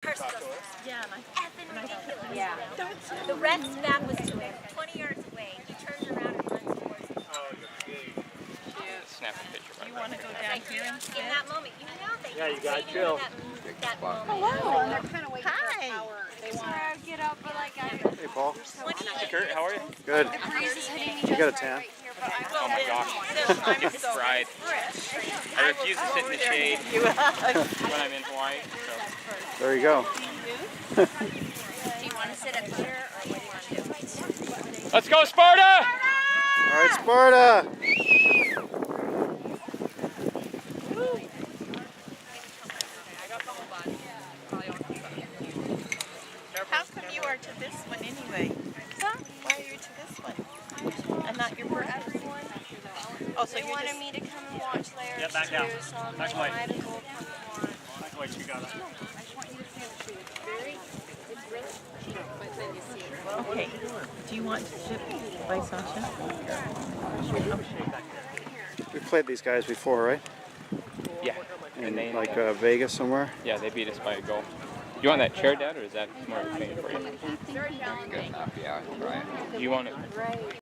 first he goes, Yeah, effing ridiculous. Yeah. The ref's back was to him, 20 yards away. He turns around and runs towards him. Snap a picture right you want to go down here In instead? that moment, you know that Yeah, you he's gotta waiting chill. for that moment. Hello. And they're kind of waiting Hi. for a power. They want to get up, but like Hey, Paul. Hey Kurt, how are you? Good. the breeze is hitting me You just got a right, tan? right here, but I'm Oh my gosh. It's fried. I refuse to sit in the shade when I'm in Hawaii. So. There you go. Do you want to sit up here or what do you want to do? Let's go, Sparta! All right, Sparta. How come you are to this one anyway? Why are you to this one? And not your first one? Oh, so They you're wanted just... me to come and watch Larry Yeah, back down. too, so I'm Back like, away. might as well come and watch. Wait, you got it. Okay. Do you want to ship by Sasha? We played these guys before, right? Yeah. In And they, like Vegas somewhere. yeah, they beat us by a goal. Do you want that chair, Dad, or is that more of a thing for you? Good enough, yeah, I can try it. Do you want it?